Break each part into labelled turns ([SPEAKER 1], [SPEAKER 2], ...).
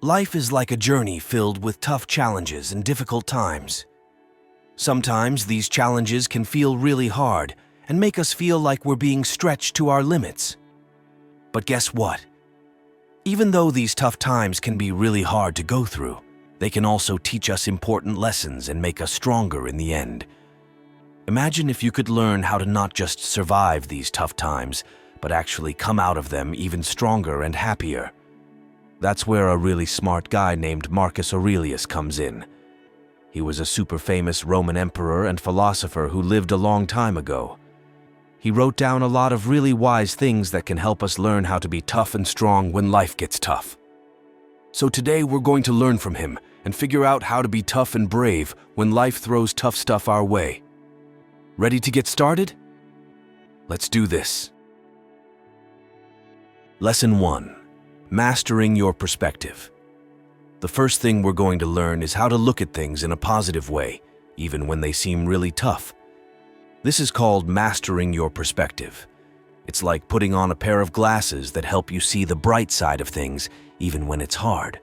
[SPEAKER 1] Life is like a journey filled with tough challenges and difficult times. Sometimes these challenges can feel really hard and make us feel like we're being stretched to our limits. But guess what? Even though these tough times can be really hard to go through, they can also teach us important lessons and make us stronger in the end. Imagine if you could learn how to not just survive these tough times, but actually come out of them even stronger and happier. That's where a really smart guy named Marcus Aurelius comes in. He was a super famous Roman emperor and philosopher who lived a long time ago. He wrote down a lot of really wise things that can help us learn how to be tough and strong when life gets tough. So today we're going to learn from him and figure out how to be tough and brave when life throws tough stuff our way. Ready to get started? Let's do this. Lesson 1. Mastering your perspective. The first thing we're going to learn is how to look at things in a positive way, even when they seem really tough. This is called mastering your perspective. It's like putting on a pair of glasses that help you see the bright side of things, even when it's hard.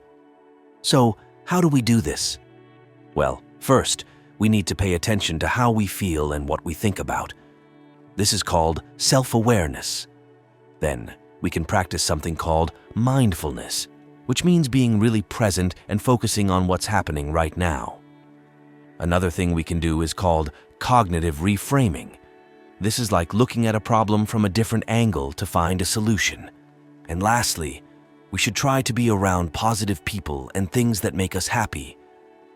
[SPEAKER 1] So, how do we do this? Well, first, we need to pay attention to how we feel and what we think about. This is called self-awareness. Then, we can practice something called mindfulness, which means being really present and focusing on what's happening right now. Another thing we can do is called cognitive reframing. This is like looking at a problem from a different angle to find a solution. And lastly, we should try to be around positive people and things that make us happy.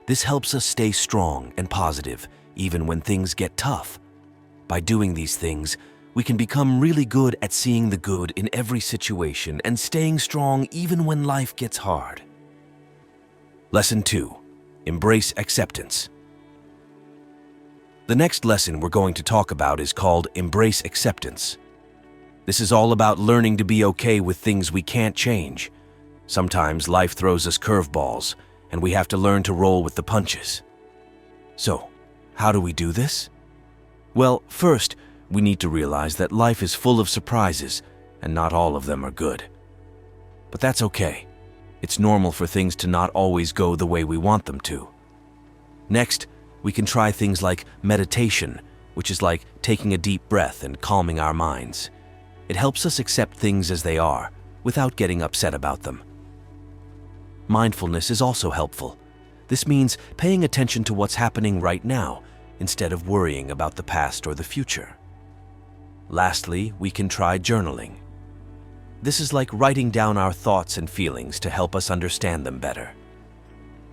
[SPEAKER 1] This helps us stay strong and positive, even when things get tough. By doing these things, we can become really good at seeing the good in every situation and staying strong even when life gets hard. Lesson 2. Embrace acceptance. The next lesson we're going to talk about is called Embrace Acceptance. This is all about learning to be okay with things we can't change. Sometimes life throws us curveballs, and we have to learn to roll with the punches. So, how do we do this? Well, first, we need to realize that life is full of surprises, and not all of them are good. But that's okay. It's normal for things to not always go the way we want them to. Next, we can try things like meditation, which is like taking a deep breath and calming our minds. It helps us accept things as they are, without getting upset about them. Mindfulness is also helpful. This means paying attention to what's happening right now, instead of worrying about the past or the future. Lastly, we can try journaling. This is like writing down our thoughts and feelings to help us understand them better.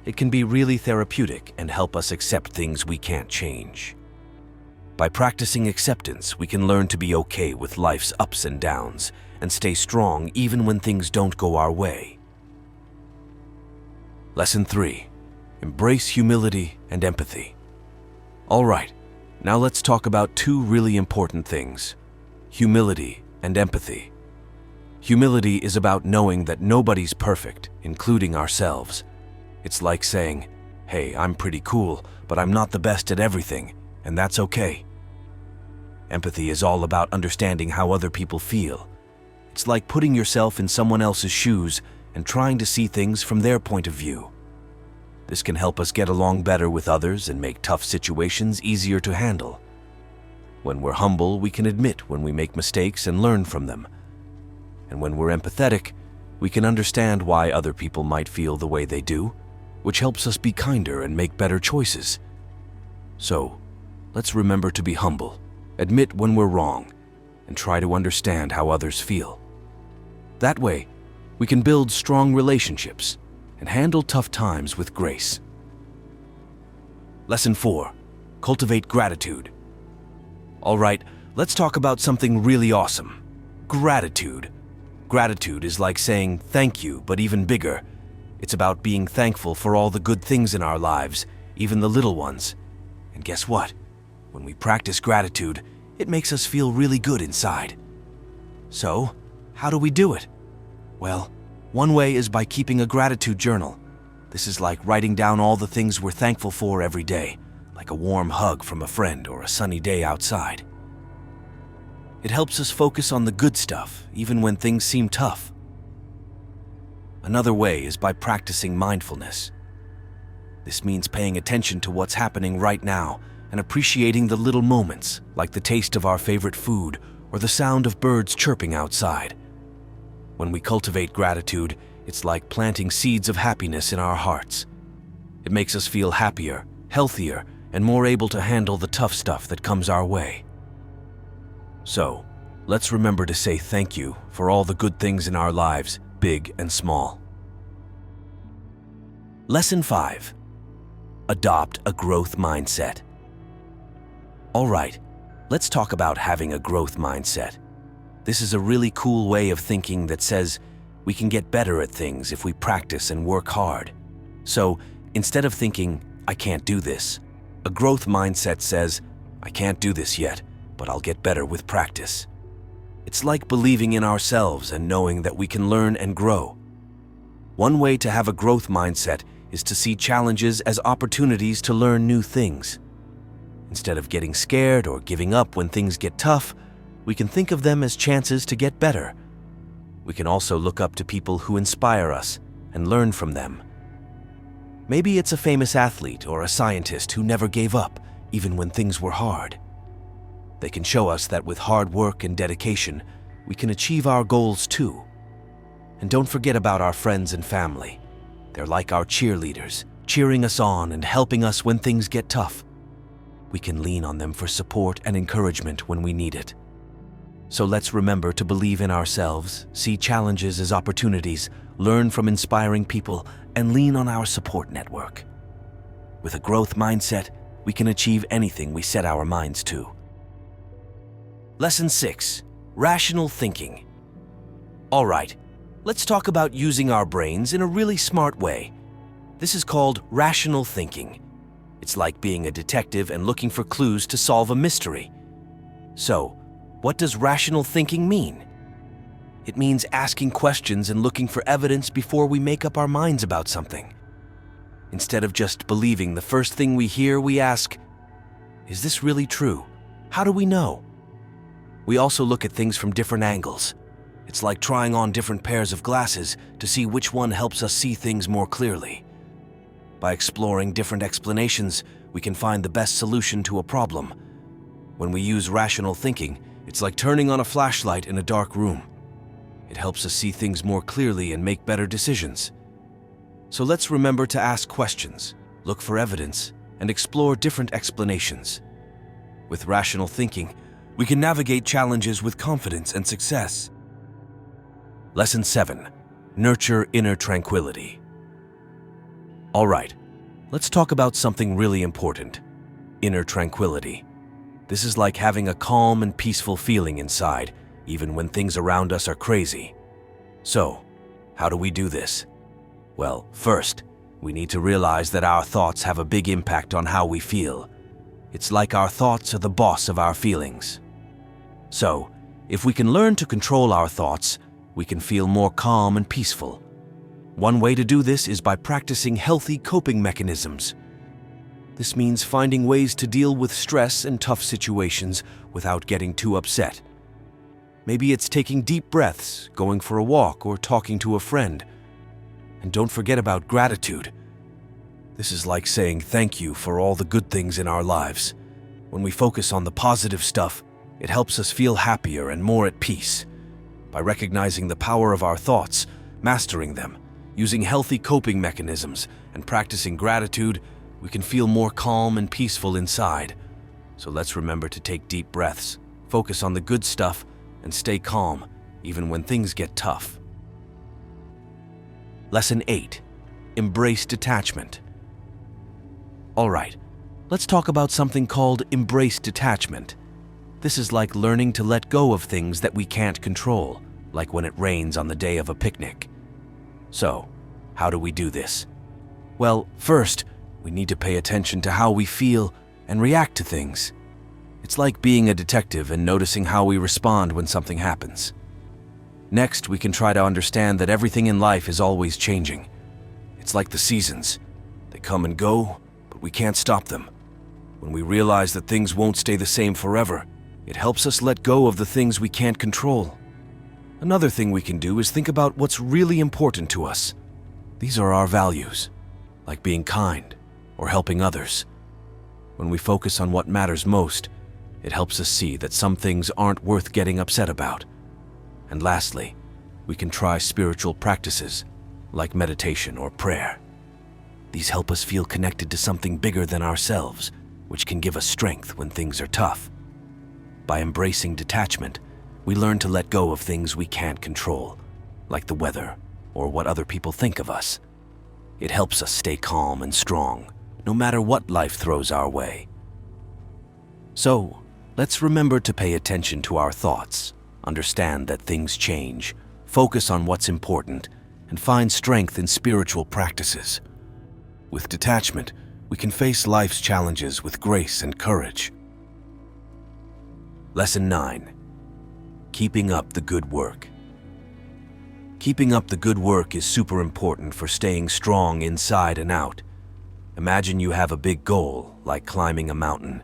[SPEAKER 1] It can be really therapeutic and help us accept things we can't change. By practicing acceptance, we can learn to be okay with life's ups and downs and stay strong even when things don't go our way. Lesson 3. Embrace humility and empathy. All right, now let's talk about two really important things: humility and empathy. Humility is about knowing that nobody's perfect, including ourselves. It's like saying, hey, I'm pretty cool, but I'm not the best at everything, and that's okay. Empathy is all about understanding how other people feel. It's like putting yourself in someone else's shoes and trying to see things from their point of view. This can help us get along better with others and make tough situations easier to handle. When we're humble, we can admit when we make mistakes and learn from them. And when we're empathetic, we can understand why other people might feel the way they do, which helps us be kinder and make better choices. So, let's remember to be humble, admit when we're wrong, and try to understand how others feel. That way, we can build strong relationships and handle tough times with grace. Lesson 4. Cultivate gratitude. All right, let's talk about something really awesome: gratitude. Gratitude is like saying thank you, but even bigger. It's about being thankful for all the good things in our lives, even the little ones. And guess what? When we practice gratitude, it makes us feel really good inside. So, how do we do it? Well, one way is by keeping a gratitude journal. This is like writing down all the things we're thankful for every day, like a warm hug from a friend or a sunny day outside. It helps us focus on the good stuff, even when things seem tough. Another way is by practicing mindfulness. This means paying attention to what's happening right now and appreciating the little moments, like the taste of our favorite food or the sound of birds chirping outside. When we cultivate gratitude, it's like planting seeds of happiness in our hearts. It makes us feel happier, healthier, and more able to handle the tough stuff that comes our way. So, let's remember to say thank you for all the good things in our lives, big and small. Lesson 5. Adopt a growth mindset. All right, let's talk about having a growth mindset. This is a really cool way of thinking that says we can get better at things if we practice and work hard. So, instead of thinking, I can't do this, a growth mindset says, I can't do this yet, but I'll get better with practice. It's like believing in ourselves and knowing that we can learn and grow. One way to have a growth mindset is to see challenges as opportunities to learn new things. Instead of getting scared or giving up when things get tough, we can think of them as chances to get better. We can also look up to people who inspire us and learn from them. Maybe it's a famous athlete or a scientist who never gave up, even when things were hard. They can show us that with hard work and dedication, we can achieve our goals too. And don't forget about our friends and family. They're like our cheerleaders, cheering us on and helping us when things get tough. We can lean on them for support and encouragement when we need it. So let's remember to believe in ourselves, see challenges as opportunities, learn from inspiring people, and lean on our support network. With a growth mindset, we can achieve anything we set our minds to. Lesson 6. Rational thinking. All right, let's talk about using our brains in a really smart way. This is called rational thinking. It's like being a detective and looking for clues to solve a mystery. So, what does rational thinking mean? It means asking questions and looking for evidence before we make up our minds about something. Instead of just believing the first thing we hear, we ask, is this really true? How do we know? We also look at things from different angles. It's like trying on different pairs of glasses to see which one helps us see things more clearly. By exploring different explanations, we can find the best solution to a problem. When we use rational thinking, it's like turning on a flashlight in a dark room. It helps us see things more clearly and make better decisions. So let's remember to ask questions, look for evidence, and explore different explanations. With rational thinking, we can navigate challenges with confidence and success. Lesson 7. Nurture inner tranquility. All right, let's talk about something really important: inner tranquility. This is like having a calm and peaceful feeling inside, even when things around us are crazy. So, how do we do this? Well, first, we need to realize that our thoughts have a big impact on how we feel. It's like our thoughts are the boss of our feelings. So, if we can learn to control our thoughts, we can feel more calm and peaceful. One way to do this is by practicing healthy coping mechanisms. This means finding ways to deal with stress and tough situations without getting too upset. Maybe it's taking deep breaths, going for a walk, or talking to a friend. And don't forget about gratitude. This is like saying thank you for all the good things in our lives. When we focus on the positive stuff, it helps us feel happier and more at peace. By recognizing the power of our thoughts, mastering them, using healthy coping mechanisms, and practicing gratitude, we can feel more calm and peaceful inside. So let's remember to take deep breaths, focus on the good stuff, and stay calm, even when things get tough. Lesson 8. Embrace detachment. All right, let's talk about something called embrace detachment. This is like learning to let go of things that we can't control, like when it rains on the day of a picnic. So, how do we do this? Well, first, we need to pay attention to how we feel and react to things. It's like being a detective and noticing how we respond when something happens. Next, we can try to understand that everything in life is always changing. It's like the seasons. They come and go, but we can't stop them. When we realize that things won't stay the same forever, it helps us let go of the things we can't control. Another thing we can do is think about what's really important to us. These are our values, like being kind or helping others. When we focus on what matters most, it helps us see that some things aren't worth getting upset about. And lastly, we can try spiritual practices like meditation or prayer. These help us feel connected to something bigger than ourselves, which can give us strength when things are tough. By embracing detachment, we learn to let go of things we can't control, like the weather or what other people think of us. It helps us stay calm and strong, no matter what life throws our way. So, let's remember to pay attention to our thoughts, understand that things change, focus on what's important, and find strength in spiritual practices. With detachment, we can face life's challenges with grace and courage. Lesson 9. Keeping up the good work. Keeping up the good work is super important for staying strong inside and out. Imagine you have a big goal, like climbing a mountain.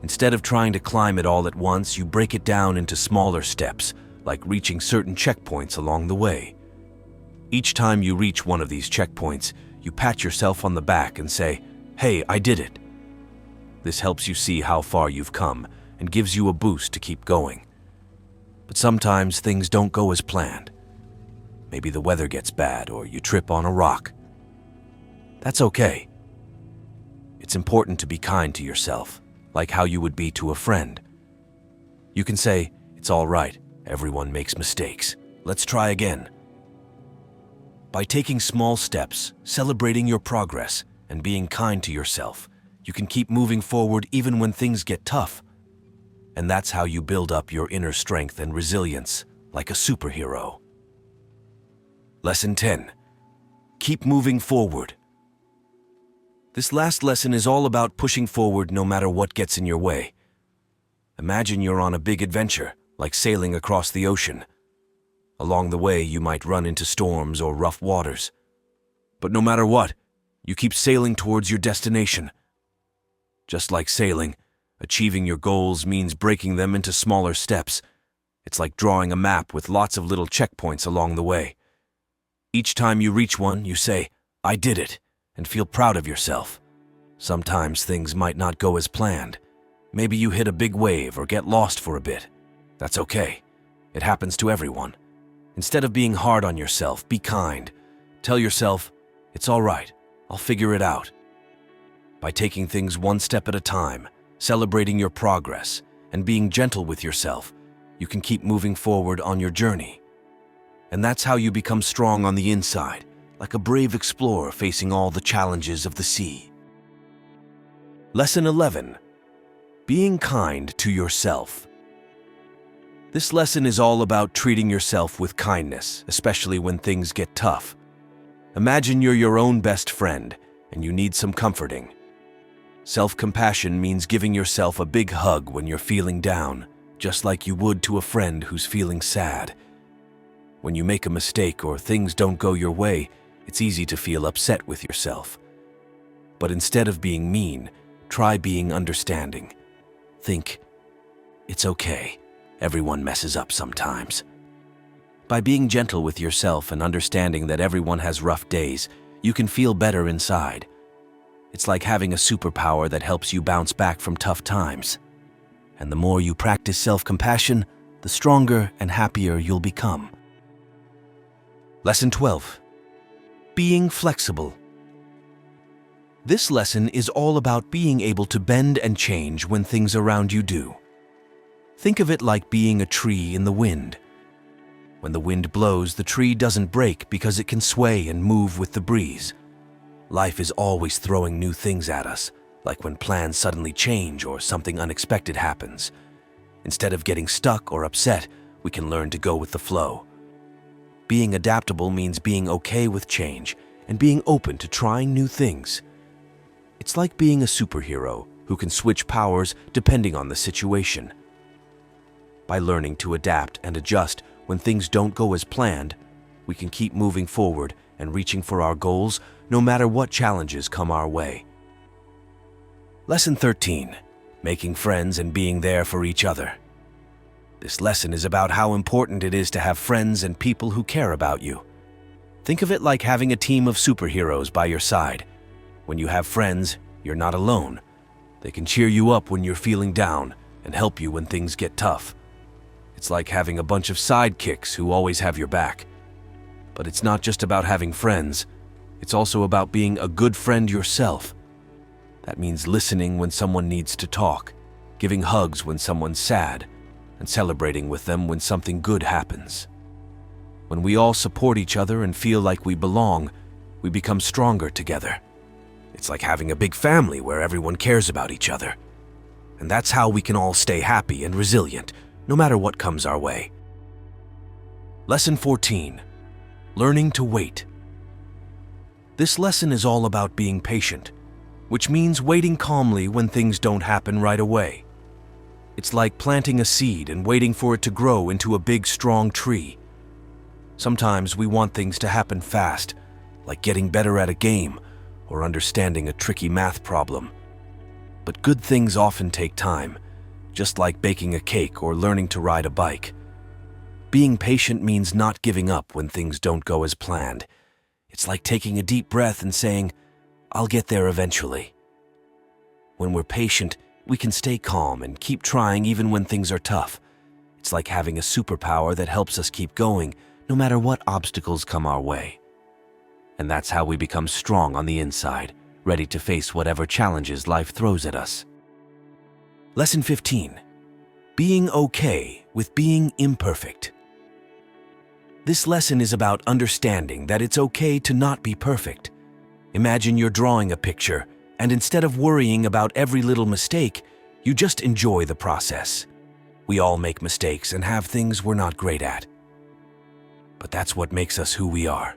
[SPEAKER 1] Instead of trying to climb it all at once, you break it down into smaller steps, like reaching certain checkpoints along the way. Each time you reach one of these checkpoints, you pat yourself on the back and say, "Hey, I did it." This helps you see how far you've come and gives you a boost to keep going. But sometimes things don't go as planned. Maybe the weather gets bad or you trip on a rock. That's okay. It's important to be kind to yourself, like how you would be to a friend. You can say, "It's all right, everyone makes mistakes. Let's try again." By taking small steps, celebrating your progress, and being kind to yourself, you can keep moving forward even when things get tough. And that's how you build up your inner strength and resilience, like a superhero. Lesson 10. Keep moving forward. This last lesson is all about pushing forward no matter what gets in your way. Imagine you're on a big adventure, like sailing across the ocean. Along the way, you might run into storms or rough waters. But no matter what, you keep sailing towards your destination. Just like sailing, achieving your goals means breaking them into smaller steps. It's like drawing a map with lots of little checkpoints along the way. Each time you reach one, you say, "I did it," and feel proud of yourself. Sometimes things might not go as planned. Maybe you hit a big wave or get lost for a bit. That's okay. It happens to everyone. Instead of being hard on yourself, be kind. Tell yourself, "It's all right, I'll figure it out." By taking things one step at a time, celebrating your progress, and being gentle with yourself, you can keep moving forward on your journey. And that's how you become strong on the inside, like a brave explorer facing all the challenges of the sea. Lesson 11. Being kind to yourself. This lesson is all about treating yourself with kindness, especially when things get tough. Imagine you're your own best friend, and you need some comforting. Self-compassion means giving yourself a big hug when you're feeling down, just like you would to a friend who's feeling sad. When you make a mistake or things don't go your way, it's easy to feel upset with yourself. But instead of being mean, try being understanding. Think, "It's okay. Everyone messes up sometimes." By being gentle with yourself and understanding that everyone has rough days, you can feel better inside. It's like having a superpower that helps you bounce back from tough times. And the more you practice self-compassion, the stronger and happier you'll become. Lesson 12. Being flexible. This lesson is all about being able to bend and change when things around you do. Think of it like being a tree in the wind. When the wind blows, the tree doesn't break because it can sway and move with the breeze. Life is always throwing new things at us, like when plans suddenly change or something unexpected happens. Instead of getting stuck or upset, we can learn to go with the flow. Being adaptable means being okay with change and being open to trying new things. It's like being a superhero who can switch powers depending on the situation. By learning to adapt and adjust when things don't go as planned, we can keep moving forward and reaching for our goals no matter what challenges come our way. Lesson 13. Making friends and being there for each other. This lesson is about how important it is to have friends and people who care about you. Think of it like having a team of superheroes by your side. When you have friends, you're not alone. They can cheer you up when you're feeling down and help you when things get tough. It's like having a bunch of sidekicks who always have your back. But it's not just about having friends. It's also about being a good friend yourself. That means listening when someone needs to talk, giving hugs when someone's sad, and celebrating with them when something good happens. When we all support each other and feel like we belong, we become stronger together. It's like having a big family where everyone cares about each other. And that's how we can all stay happy and resilient, no matter what comes our way. Lesson 14. Learning to wait. This lesson is all about being patient, which means waiting calmly when things don't happen right away. It's like planting a seed and waiting for it to grow into a big, strong tree. Sometimes we want things to happen fast, like getting better at a game or understanding a tricky math problem. But good things often take time, just like baking a cake or learning to ride a bike. Being patient means not giving up when things don't go as planned. It's like taking a deep breath and saying, "I'll get there eventually." When we're patient, we can stay calm and keep trying even when things are tough. It's like having a superpower that helps us keep going, no matter what obstacles come our way. And that's how we become strong on the inside, ready to face whatever challenges life throws at us. Lesson 15. Being okay with being imperfect. This lesson is about understanding that it's okay to not be perfect. Imagine you're drawing a picture, and instead of worrying about every little mistake, you just enjoy the process. We all make mistakes and have things we're not great at. But that's what makes us who we are.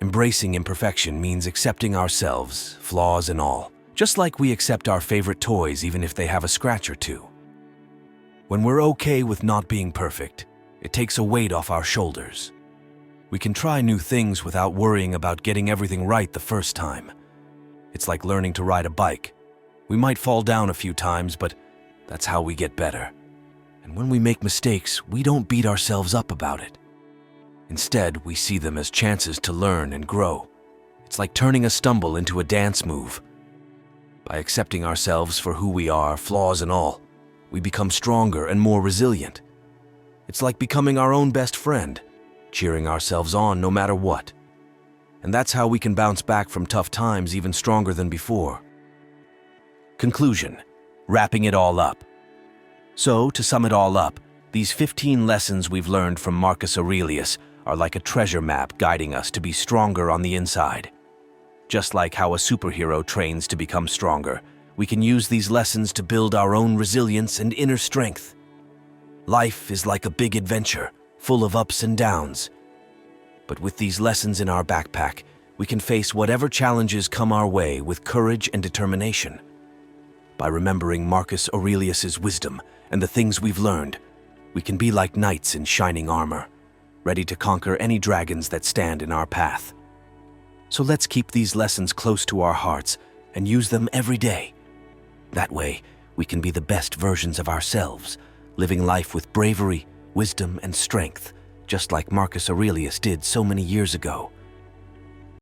[SPEAKER 1] Embracing imperfection means accepting ourselves, flaws and all, just like we accept our favorite toys even if they have a scratch or two. When we're okay with not being perfect, it takes a weight off our shoulders. We can try new things without worrying about getting everything right the first time. It's like learning to ride a bike. We might fall down a few times, but that's how we get better. And when we make mistakes, we don't beat ourselves up about it. Instead, we see them as chances to learn and grow. It's like turning a stumble into a dance move. By accepting ourselves for who we are, flaws and all, we become stronger and more resilient. It's like becoming our own best friend, cheering ourselves on no matter what. And that's how we can bounce back from tough times even stronger than before. Conclusion. Wrapping it all up. So, to sum it all up, these 15 lessons we've learned from Marcus Aurelius are like a treasure map guiding us to be stronger on the inside. Just like how a superhero trains to become stronger, we can use these lessons to build our own resilience and inner strength. Life is like a big adventure, full of ups and downs. But with these lessons in our backpack, we can face whatever challenges come our way with courage and determination. By remembering Marcus Aurelius's wisdom and the things we've learned, we can be like knights in shining armor, ready to conquer any dragons that stand in our path. So let's keep these lessons close to our hearts and use them every day. That way, we can be the best versions of ourselves, living life with bravery, wisdom, and strength, just like Marcus Aurelius did so many years ago.